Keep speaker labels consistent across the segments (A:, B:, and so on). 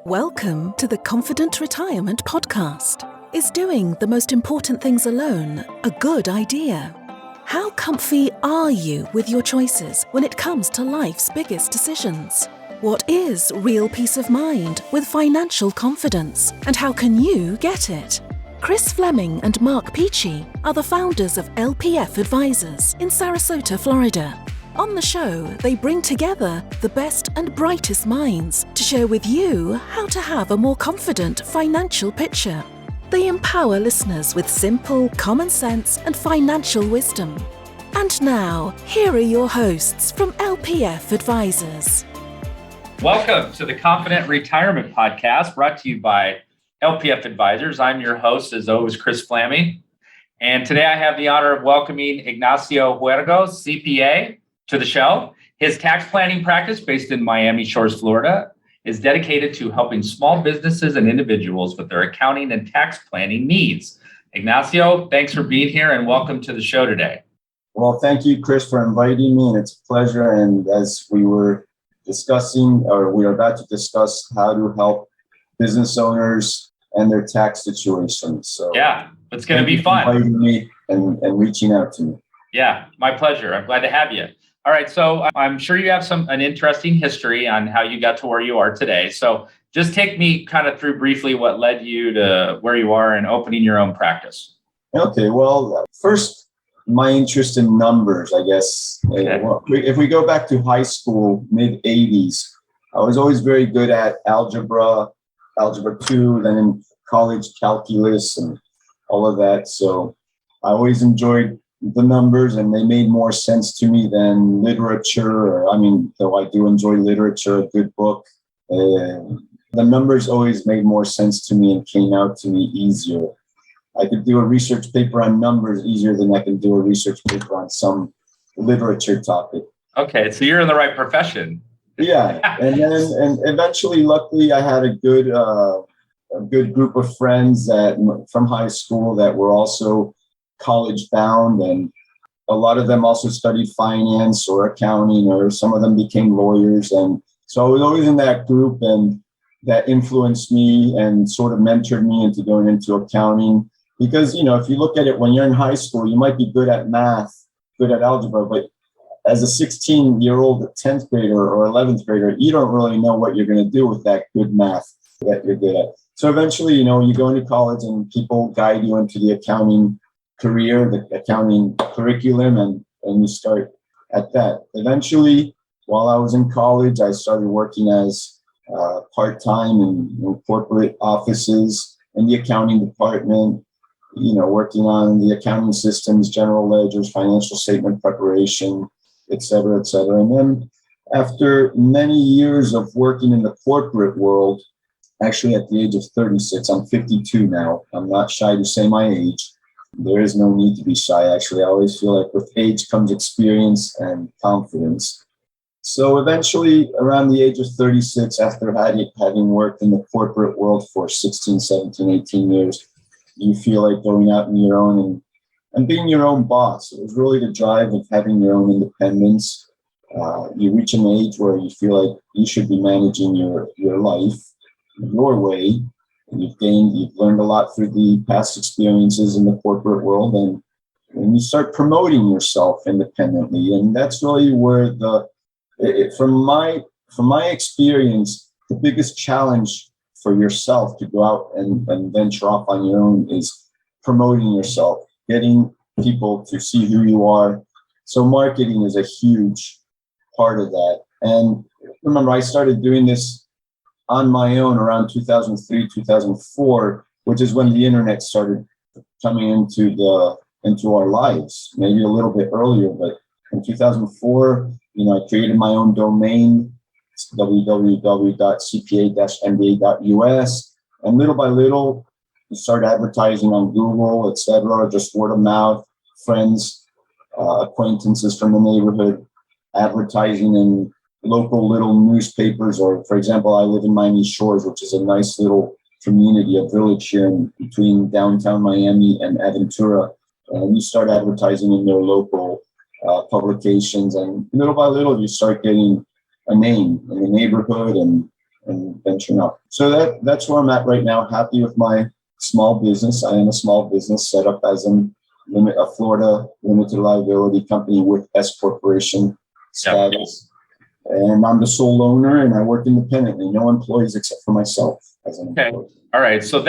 A: Welcome to the Confident Retirement Podcast. Is doing the most important things alone a good idea? How comfy are you with your choices when it comes to life's biggest decisions? What is real peace of mind with financial confidence, and how can you get it? Kris Flammang and Mark Peachy are the founders of LPF Advisors in Sarasota, Florida. On the show, they bring together the best and brightest minds to share with you how to have a more confident financial picture. They empower listeners with simple, common sense and financial wisdom. And now, here are your hosts from LPF Advisors.
B: Welcome to the Confident Retirement Podcast, brought to you by LPF Advisors. I'm your host, as always, Kris Flammang. And today I have the honor of welcoming Ignacio Huergo, CPA, to the show. His tax planning practice, based in Miami Shores, Florida, is dedicated to helping small businesses and individuals with their accounting and tax planning needs. Ignacio, thanks for being here and welcome to the show today.
C: Well, thank you, Kris, for inviting me, and it's a pleasure. And as we were discussing, or we are about to discuss, how to help business owners and their tax situations. So
B: yeah, it's going to be fun.
C: Inviting me and reaching out to me.
B: Yeah, my pleasure. I'm glad to have you. All right, so I'm sure you have an interesting history on how you got to where you are today. So just take me kind of through briefly what led you to where you are and opening your own practice.
C: Okay, well, first, my interest in numbers, I guess. Okay. If we go back to high school, mid-'80s, I was always very good at algebra 2, then in college, calculus and all of that. So I always enjoyed the numbers, and they made more sense to me than literature. Though I do enjoy literature, a good book. The numbers always made more sense to me and came out to me easier. I could do a research paper on numbers easier than I can do a research paper on some literature topic.
B: Okay, so you're in the right profession.
C: Yeah, and eventually, luckily, I had a good group of friends from high school that were also college bound, and a lot of them also studied finance or accounting, or some of them became lawyers. And so I was always in that group, and that influenced me and sort of mentored me into going into accounting. Because, if you look at it, when you're in high school, you might be good at math, good at algebra, but as a 16-year-old 10th grader or 11th grader, you don't really know what you're going to do with that good math that you're good at. So eventually, you go into college and people guide you into the accounting career, the accounting curriculum, and you start at that. Eventually, while I was in college, I started working as part-time in corporate offices in the accounting department, working on the accounting systems, general ledgers, financial statement preparation, et cetera, et cetera. And then after many years of working in the corporate world, actually at the age of 36, I'm 52 now. I'm not shy to say my age. There is no need to be shy, actually. I always feel like with age comes experience and confidence. So eventually, around the age of 36, after having worked in the corporate world for 16, 17, 18 years, you feel like going out on your own and being your own boss. It was really the drive of having your own independence. You reach an age where you feel like you should be managing your life your way. You've learned a lot through the past experiences in the corporate world, and you start promoting yourself independently. And that's really where from my experience, the biggest challenge for yourself to go out and venture off on your own is promoting yourself, getting people to see who you are. So marketing is a huge part of that. And remember, I started doing this on my own around 2003, 2004, which is when the internet started coming into our lives, maybe a little bit earlier. But in 2004, I created my own domain. It's www.cpa-mba.us. And little by little, you start advertising on Google, etc., just word of mouth, friends, acquaintances from the neighborhood, advertising in local little newspapers. Or, for example, I live in Miami Shores, which is a nice little community, a village here between downtown Miami and Aventura. And you start advertising in their local publications. And little by little, you start getting a name in the neighborhood and and venturing up. So that's where I'm at right now. Happy with my small business. I am a small business set up as a Florida limited liability company with S corporation status. And I'm the sole owner, and I work independently. No employees except for myself as an employee.
B: All right. So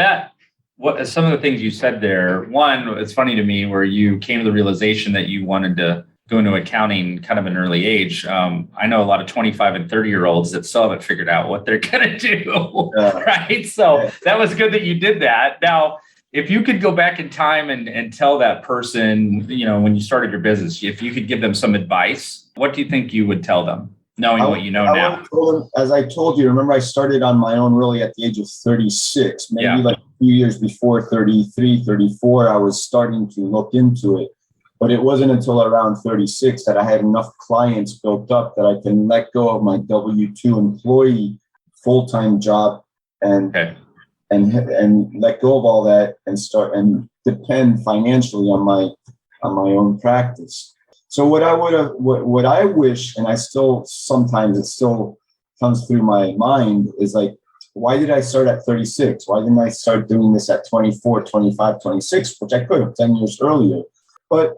B: what some of the things you said there, one, it's funny to me where you came to the realization that you wanted to go into accounting kind of an early age. I know a lot of 25 and 30-year-olds that still haven't figured out what they're going to do, right? So that was good that you did that. Now, if you could go back in time and tell that person, when you started your business, if you could give them some advice, what do you think you would tell them, knowing what you know now?
C: As I told you, remember I started on my own really at the age of 36, maybe like a few years before 33, 34, I was starting to look into it. But it wasn't until around 36 that I had enough clients built up that I can let go of my W-2 employee full-time job and let go of all that and start and depend financially on my own practice. So what I wish, and I still sometimes it still comes through my mind, is like, why did I start at 36? Why didn't I start doing this at 24, 25, 26, which I could have 10 years earlier? But,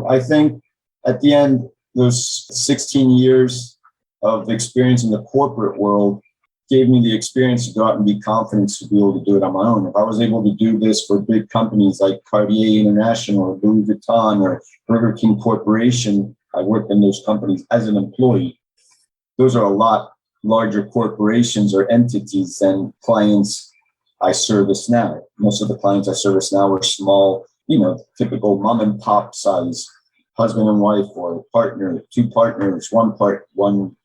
C: I think at the end, those 16 years of experience in the corporate world gave me the experience to go out and be confident to be able to do it on my own. If I was able to do this for big companies like Cartier International or Louis Vuitton or Burger King Corporation, I worked in those companies as an employee. Those are a lot larger corporations or entities than clients I service now. Most of the clients I service now are small, typical mom and pop size, husband and wife or partner, two partners, one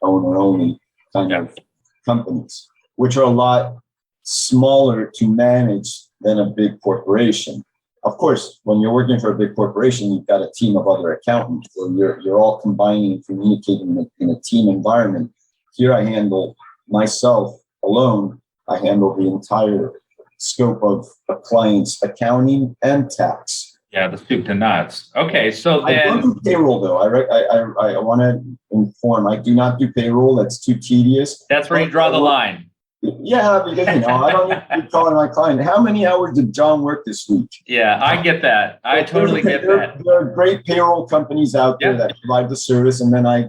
C: owner only kind of companies, which are a lot smaller to manage than a big corporation. Of course, when you're working for a big corporation, you've got a team of other accountants, so you're all combining and communicating in a team environment. Here I handle myself alone. I handle the entire scope of a client's accounting and tax.
B: Yeah, the soup to nuts. Okay, so then
C: I don't do payroll though. I want to inform. I do not do payroll. That's too tedious.
B: That's where you draw the line.
C: Yeah, because I don't need to be calling my client. How many hours did John work this week?
B: Yeah, I get that. I totally get that.
C: There are great payroll companies out there that provide the service, and then I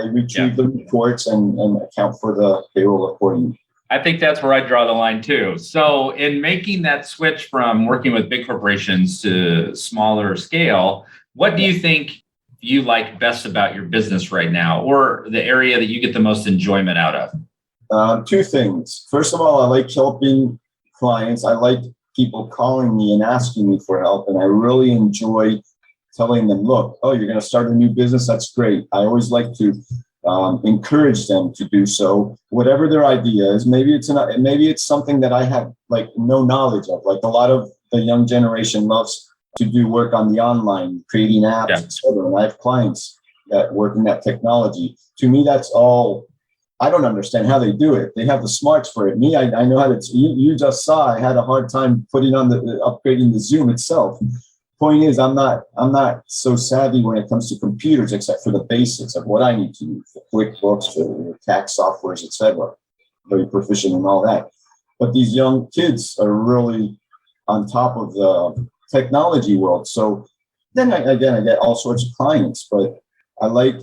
C: retrieve the reports and account for the payroll accordingly.
B: I think that's where I draw the line too. So in making that switch from working with big corporations to smaller scale, what do you think you like best about your business right now, or the area that you get the most enjoyment out of?
C: Two things. First of all, I like helping clients. I like people calling me and asking me for help. And I really enjoy telling them, look, you're going to start a new business. That's great. I always like to encourage them to do so, whatever their idea is. Maybe it's something that I have like no knowledge of. Like a lot of the young generation loves to do work on the online, creating apps, etc. And I have clients that work in that technology. To me, that's all. I don't understand how they do it. They have the smarts for it. Me, I know how to. You just saw I had a hard time upgrading the Zoom itself. Point is, I'm not so savvy when it comes to computers, except for the basics of what I need to do for QuickBooks, for tax softwares, etc. Very proficient in all that. But these young kids are really on top of the technology world. So then I get all sorts of clients, but I like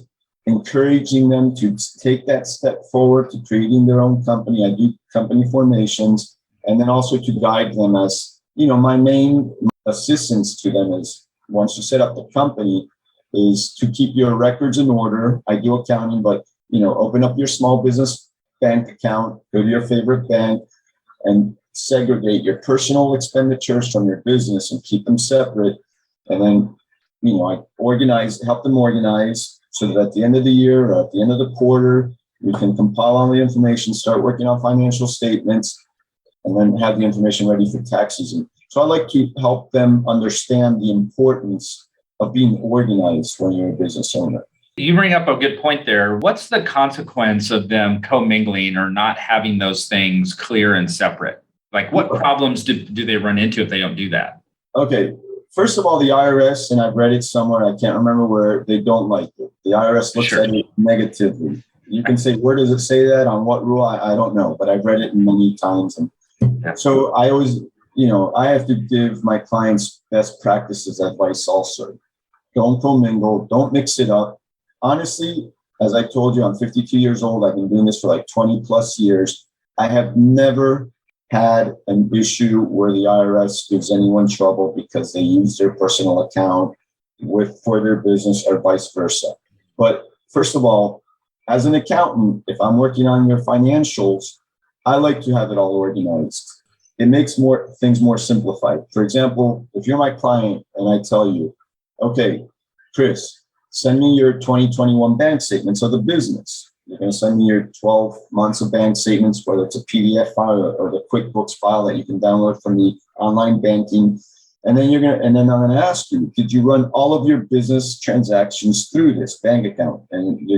C: encouraging them to take that step forward to creating their own company. I do company formations, and then also to guide them as, my main assistance to them is, once you set up the company, is to keep your records in order. I do accounting, but open up your small business bank account, go to your favorite bank, and segregate your personal expenditures from your business and keep them separate. And then, I help them organize so that at the end of the year or at the end of the quarter, we can compile all the information, start working on financial statements, and then have the information ready for tax season. So I like to help them understand the importance of being organized when you're a business owner.
B: You bring up a good point there. What's the consequence of them commingling or not having those things clear and separate? Like what problems do they run into if they don't do that?
C: Okay. First of all, the IRS, and I've read it somewhere, I can't remember where, they don't like it. The IRS looks at it negatively. You can say, where does it say that? On what rule? I don't know, but I've read it many times. And so I always, I have to give my clients best practices advice also. Don't commingle. Don't mix it up. Honestly, as I told you, I'm 52 years old. I've been doing this for like 20 plus years. I have never had an issue where the IRS gives anyone trouble because they use their personal account for their business or vice versa. But first of all, as an accountant, if I'm working on your financials, I like to have it all organized. It makes things more simplified. For example, if you're my client and I tell you, okay, Kris, send me your 2021 bank statements of the business. You're going to send me your 12 months of bank statements, whether it's a PDF file or the QuickBooks file that you can download from the online banking. And then I'm going to ask you, did you run all of your business transactions through this bank account? And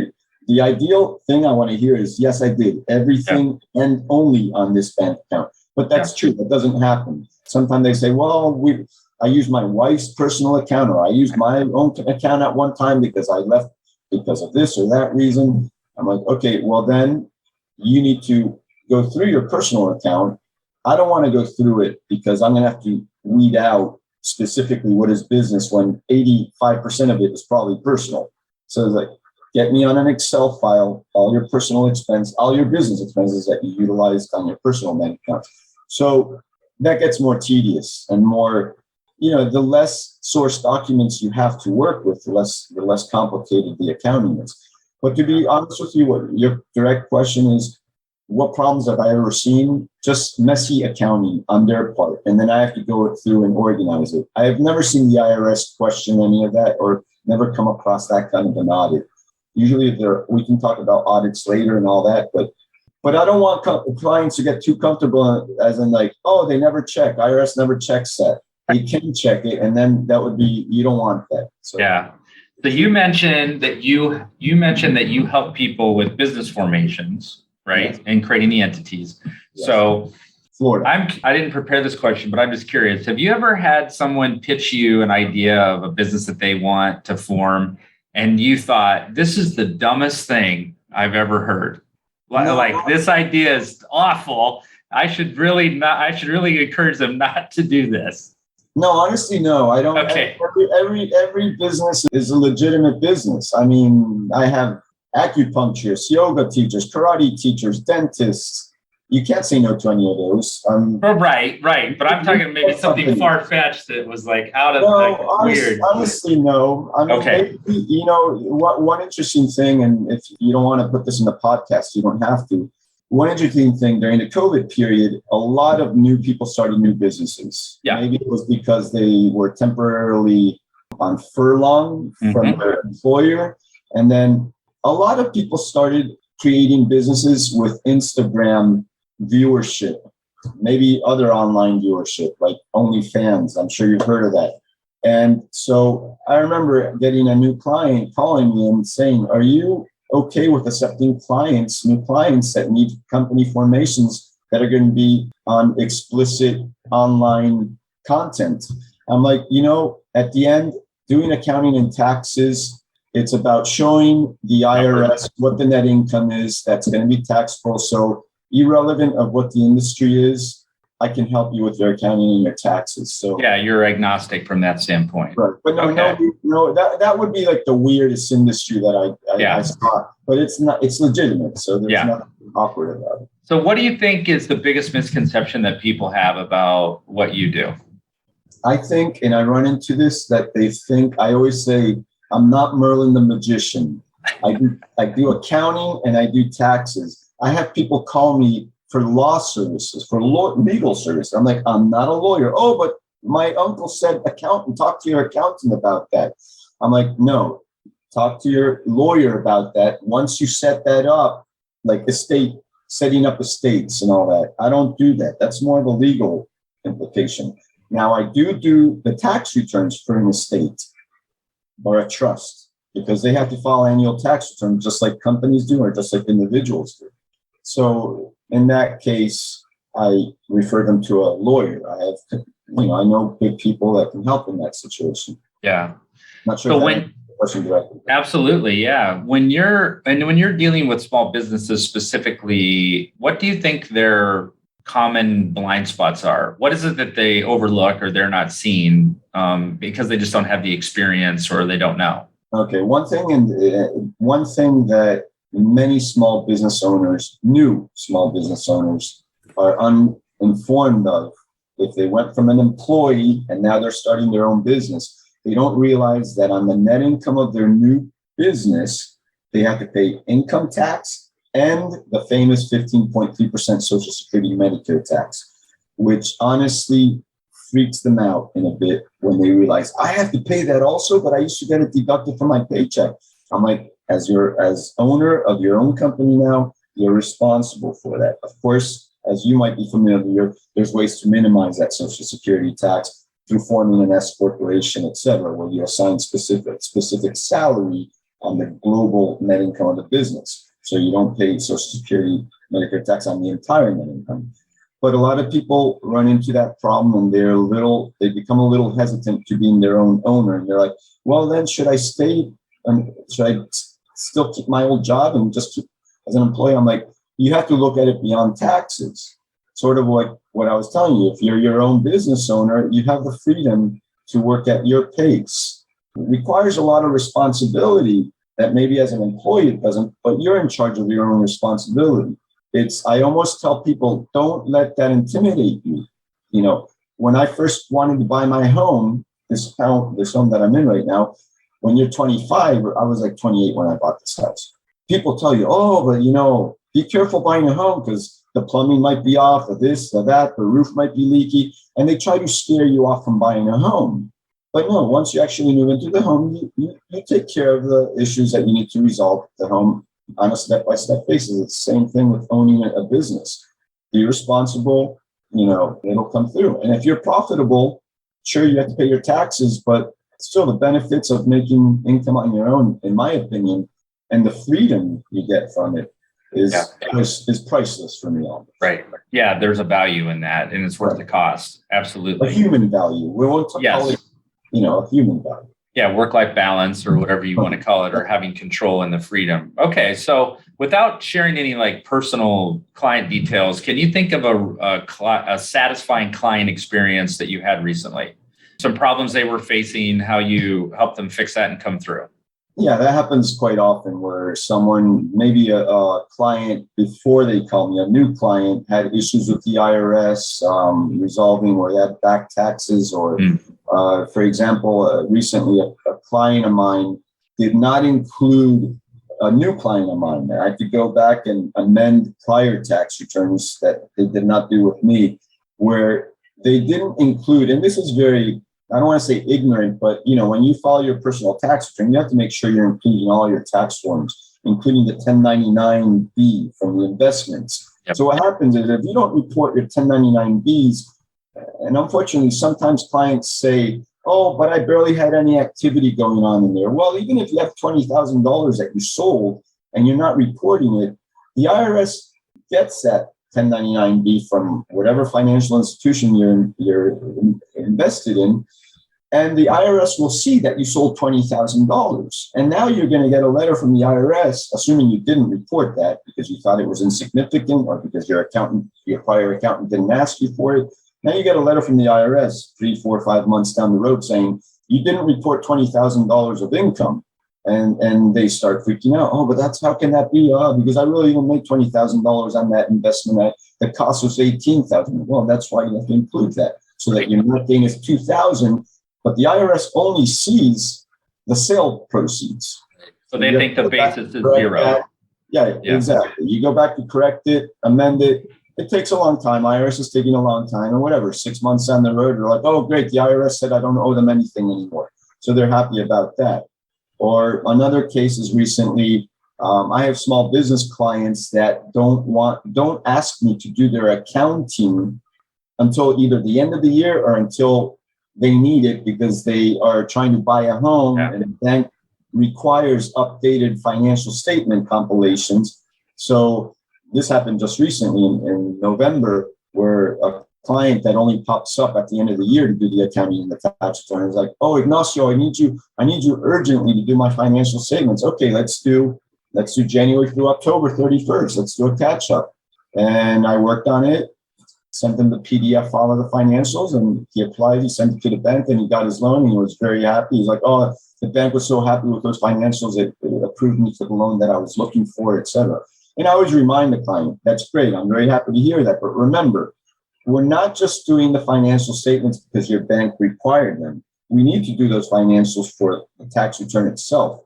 C: the ideal thing I want to hear is, yes, I did everything and only on this bank account. But that's true. That doesn't happen. Sometimes they say, well, I used my wife's personal account, or I used my own account at one time because I left because of this or that reason. I'm like, okay, well, then you need to go through your personal account. I don't want to go through it because I'm going to have to weed out specifically what is business when 85% of it is probably personal. So it's like, get me on an Excel file, all your personal expense, all your business expenses that you utilized on your personal bank account. So that gets more tedious and more, the less source documents you have to work with, the less complicated the accounting is. But to be honest with you, what your direct question is, what problems have I ever seen? Just messy accounting on their part. And then I have to go through and organize it. I have never seen the IRS question any of that or never come across that kind of an audit. Usually we can talk about audits later and all that, but I don't want clients to get too comfortable as in like, oh, they never check. IRS never checks that. They can check it. And then that would be, you don't want that. So.
B: Yeah. So you mentioned that you help people with business formations, right? Yes. And creating the entities. Yes. So
C: Florida.
B: I didn't prepare this question, but I'm just curious. Have you ever had someone pitch you an idea of a business that they want to form and you thought, this is the dumbest thing I've ever heard? Like this idea is awful. I should really encourage them not to do this.
C: No, honestly, no. I don't. Okay. Every business is a legitimate business. I mean, I have acupuncturists, yoga teachers, karate teachers, dentists. You can't say no to any of those.
B: Right. But I'm talking maybe something far-fetched that was like out of weird.
C: Honestly, no. I mean,
B: okay.
C: Maybe, one interesting thing, and if you don't want to put this in the podcast, you don't have to. One interesting thing during the COVID period, a lot of new people started new businesses.
B: Yeah.
C: Maybe it was because they were temporarily on furlough from their employer. And then a lot of people started creating businesses with Instagram viewership, maybe other online viewership, like OnlyFans. I'm sure you've heard of that. And so I remember getting a new client calling me and saying, are you okay with accepting new clients that need company formations that are going to be on explicit online content? I'm like, at the end, doing accounting and taxes, it's about showing the IRS what the net income is that's going to be taxable. So irrelevant of what the industry is, I can help you with your accounting and your taxes. So
B: yeah, you're agnostic from that standpoint.
C: Right. But no, that would be like the weirdest industry that I saw. But it's not. It's legitimate. So there's nothing awkward about it.
B: So what do you think is the biggest misconception that people have about what you do?
C: I think, and I run into this, that they think, I always say, I'm not Merlin the magician. I do accounting and I do taxes. I have people call me for law services, for legal service. I'm like, I'm not a lawyer. Oh, but my uncle said accountant, talk to your accountant about that. I'm like, no, talk to your lawyer about that. Once you set that up, like setting up estates and all that. I don't do that. That's more of a legal implication. Now, I do the tax returns for an estate or a trust because they have to file annual tax returns just like companies do or just like individuals do. So in that case, I refer them to a lawyer. I know good people that can help in that situation.
B: Yeah.
C: Not sure.
B: So
C: question directly.
B: Absolutely. Yeah. When you're dealing with small businesses specifically, what do you think their common blind spots are? What is it that they overlook or they're not seeing because they just don't have the experience or they don't know?
C: Okay. One thing that many new small business owners are uninformed of, if they went from an employee and now they're starting their own business, they don't realize that on the net income of their new business, they have to pay income tax and the famous 15.3% Social Security Medicare tax, which honestly freaks them out in a bit when they realize I have to pay that also, but I used to get it deducted from my paycheck. I'm like, as owner of your own company now, you're responsible for that. Of course, as you might be familiar, there's ways to minimize that Social Security tax through forming an S corporation, et cetera, where you assign specific salary on the global net income of the business. So you don't pay Social Security Medicare tax on the entire net income. But a lot of people run into that problem and they become a little hesitant to being their own owner. And they're like, well, then should I still keep my old job and just keep as an employee? I'm like, you have to look at it beyond taxes. Sort of like what I was telling you, if you're your own business owner, you have the freedom to work at your pace. It requires a lot of responsibility that maybe as an employee it doesn't, but you're in charge of your own responsibility. I almost tell people, don't let that intimidate you. You know, when I first wanted to buy my home, this home that I'm in right now, when you're 25, I was like 28 when I bought this house. People tell you, oh, but be careful buying a home because the plumbing might be off, or this, or that, the roof might be leaky, and they try to scare you off from buying a home. But no, once you actually move into the home, you take care of the issues that you need to resolve the home on a step-by-step basis. It's the same thing with owning a business. Be responsible, it'll come through. And if you're profitable, sure, you have to pay your taxes, but still the benefits of making income on your own, in my opinion, and the freedom you get from it is priceless for me. Almost.
B: Right. Yeah, there's a value in that, and it's worth the cost. Absolutely.
C: A human value. We won't call it, a human value.
B: Yeah, work-life balance or whatever you want to call it, or having control and the freedom. Okay, so without sharing any personal client details, can you think of a satisfying client experience that you had recently? Some problems they were facing, how you helped them fix that and come through?
C: Yeah, that happens quite often where someone, maybe a client before they call me, a new client, had issues with the IRS, resolving where they had back taxes or, for example, recently a client of mine did not include a new client of mine. I had to go back and amend prior tax returns that they did not do with me, where they didn't include, and this is very, I don't want to say ignorant, but when you file your personal tax return, you have to make sure you're including all your tax forms, including the 1099B from the investments. Yep. So what happens is if you don't report your 1099Bs, and unfortunately, sometimes clients say, oh, but I barely had any activity going on in there. Well, even if you have $20,000 that you sold and you're not reporting it, the IRS gets that 1099B from whatever financial institution you're invested in, and the IRS will see that you sold $20,000. And now you're going to get a letter from the IRS, assuming you didn't report that because you thought it was insignificant or because your prior accountant didn't ask you for it. Now you get a letter from the IRS 3, 4, 5 months down the road saying you didn't report $20,000 of income. And they start freaking out. Oh, but how can that be? Because I really didn't make $20,000 on that investment. The cost was $18,000. Well, that's why you have to include that so that your net gain is $2,000. But the IRS only sees the sale proceeds.
B: So they think the basis is zero.
C: Yeah, exactly. You go back to correct it, amend it. It takes a long time. IRS is taking a long time or whatever. 6 months down the road, they're like, oh, great. The IRS said I don't owe them anything anymore. So they're happy about that. Or another case is recently, I have small business clients that don't ask me to do their accounting until either the end of the year or until they need it because they are trying to buy a home and the bank requires updated financial statement compilations. So this happened just recently in November, where a client that only pops up at the end of the year to do the accounting and the tax return. It's like, oh, Ignacio, I need you urgently to do my financial statements. Okay, let's do January through October 31st. Let's do a catch up. And I worked on it, sent him the PDF file of the financials, and he applied. He sent it to the bank, and he got his loan. And he was very happy. He's like, oh, the bank was so happy with those financials, it approved me for the loan that I was looking for, et cetera. And I always remind the client, that's great. I'm very happy to hear that. But remember, we're not just doing the financial statements because your bank required them. We need to do those financials for the tax return itself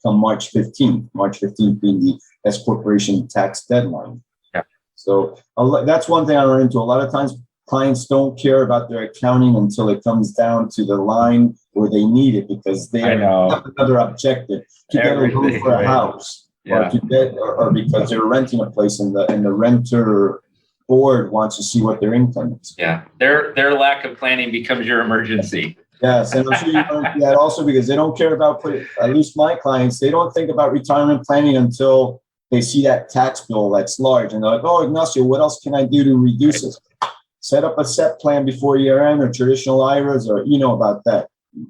C: come March 15th, March 15th being the S corporation tax deadline.
B: Yeah.
C: So that's one thing I run into. A lot of times clients don't care about their accounting until it comes down to the line where they need it because they have another objective to get a loan for a house, or to get, or because they're renting a place and the renter board wants to see what their income is.
B: Yeah, their lack of planning becomes your emergency.
C: Yes, and I'm sure you learned that also because they don't care about at least my clients, they don't think about retirement planning until they see that tax bill that's large. And they're like, oh, Ignacio, what else can I do to reduce it? Set up a SEP plan before year end or traditional IRAs, or you know about that.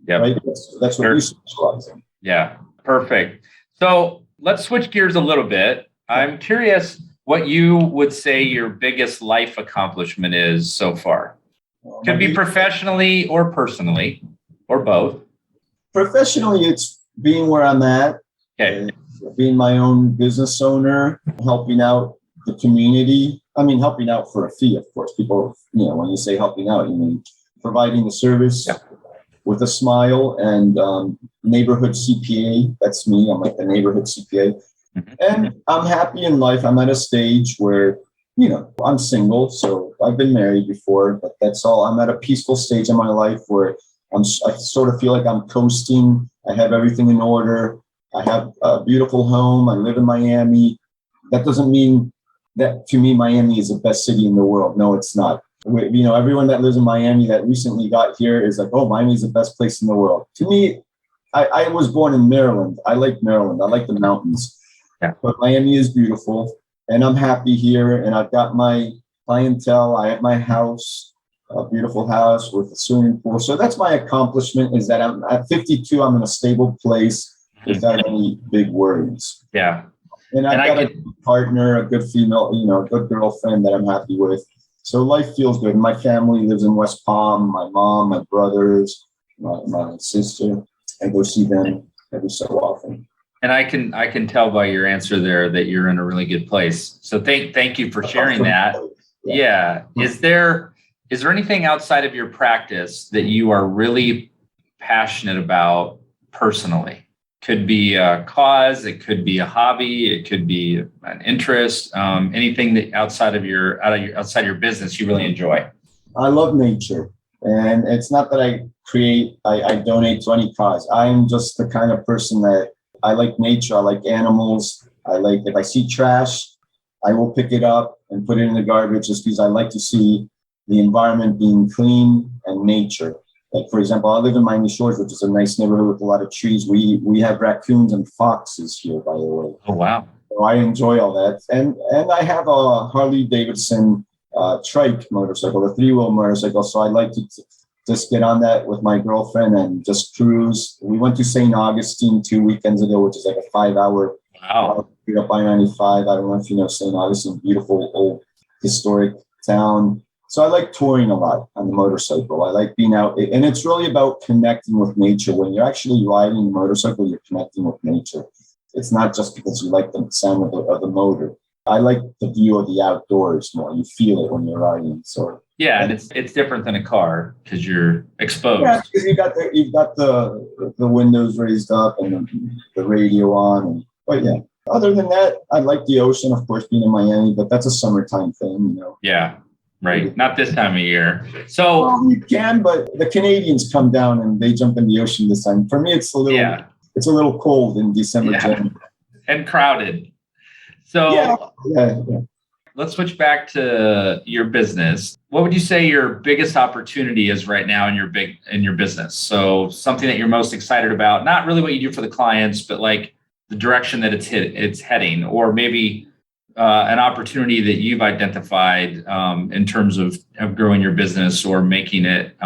B: Yeah,
C: right? That's what we specialize in.
B: Yeah, perfect. So let's switch gears a little bit. I'm curious what you would say your biggest life accomplishment is so far. Could be professionally or personally, or both.
C: Professionally, it's being where I'm at, being my own business owner, helping out the community. I mean, helping out for a fee, of course. People, when you say helping out, you mean providing the service with a smile, and neighborhood CPA. That's me. I'm like the neighborhood CPA. Mm-hmm. And I'm happy in life. I'm at a stage where, I'm single, so I've been married before, but that's all. I'm at a peaceful stage in my life where I sort of feel like I'm coasting. I have everything in order. I have a beautiful home. I live in Miami. That doesn't mean that to me, Miami is the best city in the world. No, it's not. Everyone that lives in Miami that recently got here is like, oh, Miami is the best place in the world. To me, I was born in Maryland. I like Maryland. I like the mountains. Yeah. But Miami is beautiful. And I'm happy here, and I've got my clientele. I have my house, a beautiful house with a swimming pool. So that's my accomplishment, is that I'm at 52, I'm in a stable place without any big worries.
B: Yeah.
C: And I've got a good partner, a good female, a good girlfriend that I'm happy with. So life feels good. My family lives in West Palm, my mom, my brothers, my sister. I go see them every so often.
B: And I can tell by your answer there that you're in a really good place. So thank you for sharing that. Yeah. Is there anything outside of your practice that you are really passionate about personally? Could be a cause, it could be a hobby, it could be an interest, anything that outside your business you really enjoy.
C: I love nature. And it's not that I donate to any cause. I'm just the kind of person that I like nature. I like animals. If I see trash, I will pick it up and put it in the garbage just because I like to see the environment being clean and nature. Like, for example, I live in Miami Shores, which is a nice neighborhood with a lot of trees. We have raccoons and foxes here, by the way.
B: Oh, wow.
C: So I enjoy all that. And I have a Harley Davidson trike motorcycle, a 3-wheel motorcycle. So I like to just get on that with my girlfriend and just cruise. We went to St. Augustine 2 weekends ago, which is like a 5-hour up I-95. I don't know if you know St. Augustine, beautiful old historic town. So I like touring a lot on the motorcycle. I like being out, and it's really about connecting with nature. When you're actually riding a motorcycle, you're connecting with nature. It's not just because you like the sound of the motor. I like the view of the outdoors more. You feel it when you're riding. So
B: yeah, and it's different than a car because you're exposed.
C: Yeah, because you've got the windows raised up and the radio on. But yeah, other than that, I like the ocean, of course, being in Miami. But that's a summertime thing,
B: Yeah. Right. Not this time of year. So
C: you can, but the Canadians come down and they jump in the ocean this time. For me, it's a little cold in December, January.
B: And crowded. So
C: yeah.
B: Let's switch back to your business. What would you say your biggest opportunity is right now in your business? So something that you're most excited about, not really what you do for the clients, but like the direction that it's heading, or maybe an opportunity that you've identified in terms of growing your business or making it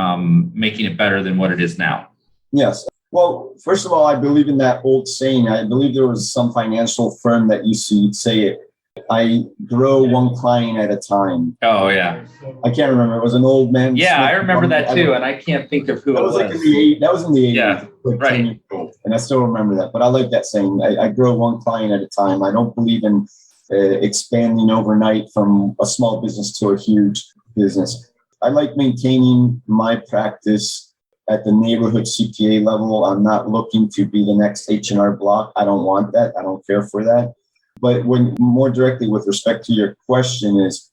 B: better than what it is now?
C: Yes. Well, first of all, I believe in that old saying. I believe there was some financial firm that used to say it. I grow one client at a time.
B: Oh, yeah.
C: I can't remember. It was an old man.
B: Yeah, I remember that too, and I can't think of who it was.
C: That was in the 80s.
B: Yeah,
C: like
B: right.
C: 10 years old, and I still remember that. But I like that saying. I grow one client at a time. I don't believe in expanding overnight from a small business to a huge business. I like maintaining my practice at the neighborhood CPA level. I'm not looking to be the next H&R Block. I don't want that. I don't care for that. But when more directly with respect to your question is,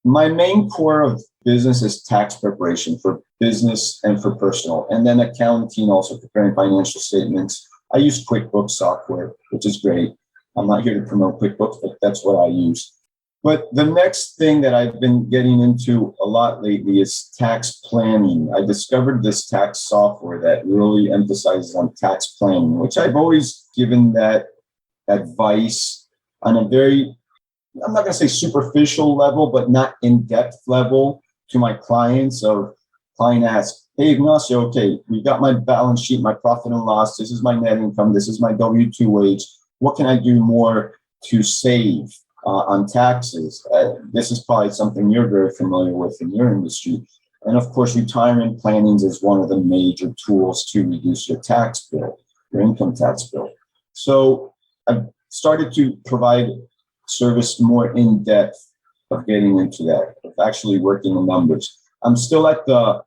C: my main core of business is tax preparation for business and for personal, and then accounting, also preparing financial statements. I use QuickBooks software, which is great. I'm not here to promote QuickBooks, but that's what I use. But the next thing that I've been getting into a lot lately is tax planning. I discovered this tax software that really emphasizes on tax planning, which I've always given that advice on a very, I'm not going to say superficial level, but not in-depth level to my clients. So client asks, hey, Ignacio, okay, we got my balance sheet, my profit and loss. This is my net income. This is my W-2 wage. What can I do more to save on taxes? This is probably something you're very familiar with in your industry. And of course, retirement planning is one of the major tools to reduce your tax bill, your income tax bill. So I've started to provide service more in depth of getting into that, of actually working the numbers. I'm still at the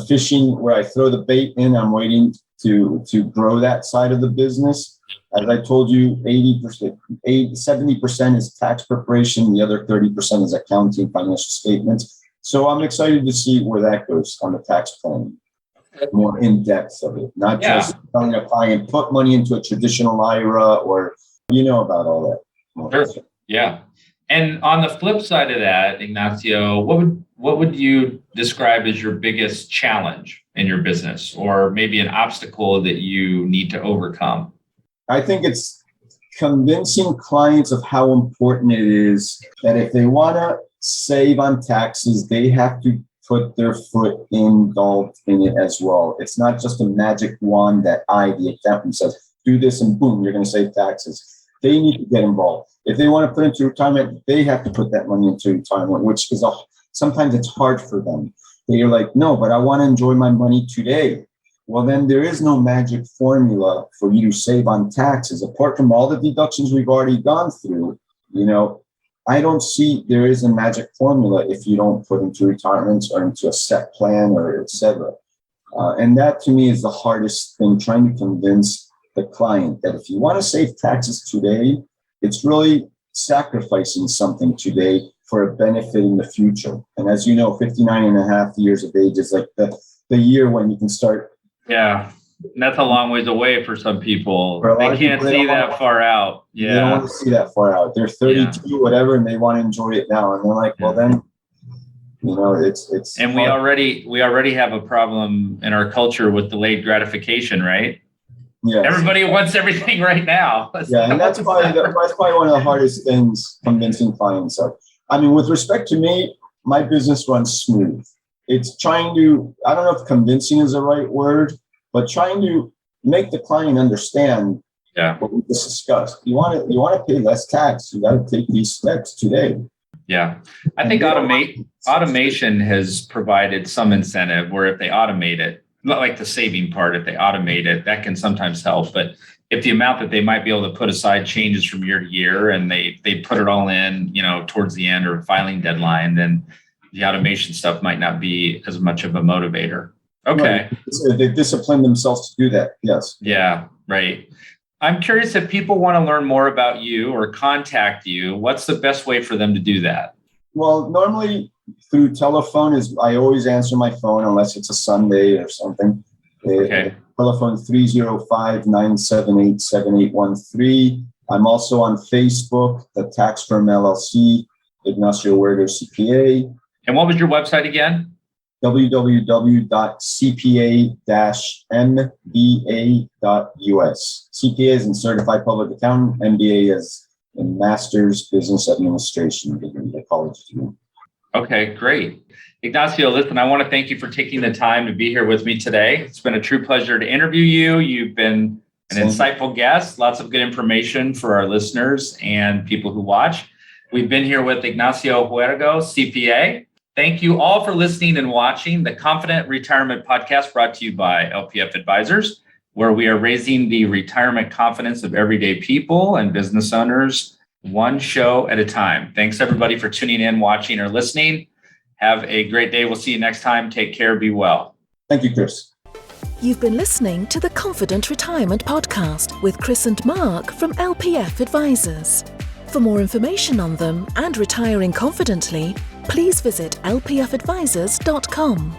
C: fishing where I throw the bait in. I'm waiting to grow that side of the business. As I told you, 70% is tax preparation. The other 30% is accounting, financial statements. So I'm excited to see where that goes on the tax plan, more in depth of it, not just telling a client, put money into a traditional IRA or, about all that.
B: Sure. Yeah. And on the flip side of that, Ignacio, what would you describe as your biggest challenge in your business, or maybe an obstacle that you need to overcome?
C: I think it's convincing clients of how important it is that if they want to save on taxes, they have to put their foot involved in it as well. It's not just a magic wand that the accountant says, do this and boom, you're going to save taxes. They need to get involved. If they want to put into retirement, they have to put that money into retirement, which is sometimes it's hard for them. They're like, no, but I want to enjoy my money today. Well, then there is no magic formula for you to save on taxes. Apart from all the deductions we've already gone through, I don't see there is a magic formula if you don't put into retirements or into a set plan or et cetera. And that to me is the hardest thing, trying to convince the client that if you want to save taxes today, it's really sacrificing something today for a benefit in the future. And as you know, 59 and a half years of age is like the year when you can start.
B: Yeah. And that's a long ways away for some people. They can't see that far out. Yeah.
C: They don't want to see that far out. They're 32, whatever, and they want to enjoy it now. And they're like, well, then, it's.
B: And we already have a problem in our culture with delayed gratification, right?
C: Yes.
B: Everybody wants everything right now.
C: Yeah, and that's probably one of the hardest things convincing clients of. I mean, with respect to me, my business runs smooth. It's trying to, I don't know if convincing is the right word, but trying to make the client understand what we just discussed. You want to pay less tax, you got to take these steps today.
B: Yeah. I think automation has provided some incentive where if they automate it, not like the saving part, if they automate it, that can sometimes help. But if the amount that they might be able to put aside changes from year to year and they put it all in, towards the end or filing deadline, then the automation stuff might not be as much of a motivator. Okay.
C: Right. They discipline themselves to do that. Yes.
B: Yeah. Right. I'm curious if people want to learn more about you or contact you, what's the best way for them to do that?
C: Well, normally through telephone I always answer my phone unless it's a Sunday or something.
B: Okay.
C: Telephone 305-978-7813. I'm also on Facebook, the Tax Firm LLC, Ignacio Huergo CPA.
B: And what was your website again?
C: www.cpa-mba.us. CPA is in Certified Public Accountant, MBA is master's business administration degree, the college degree.
B: Okay, great. Ignacio, listen, I want to thank you for taking the time to be here with me today. It's been a true pleasure to interview you. You've been an insightful guest, lots of good information for our listeners and people who watch. We've been here with Ignacio Huergo, CPA. Thank you all for listening and watching the Confident Retirement Podcast brought to you by LPF Advisors, where we are raising the retirement confidence of everyday people and business owners one show at a time. Thanks, everybody, for tuning in, watching, or listening. Have a great day. We'll see you next time. Take care. Be well.
C: Thank you, Kris.
A: You've been listening to the Confident Retirement Podcast with Kris and Mark from LPF Advisors. For more information on them and retiring confidently, please visit lpfadvisors.com.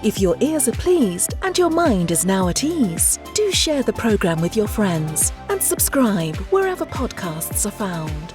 A: If your ears are pleased and your mind is now at ease, do share the program with your friends and subscribe wherever podcasts are found.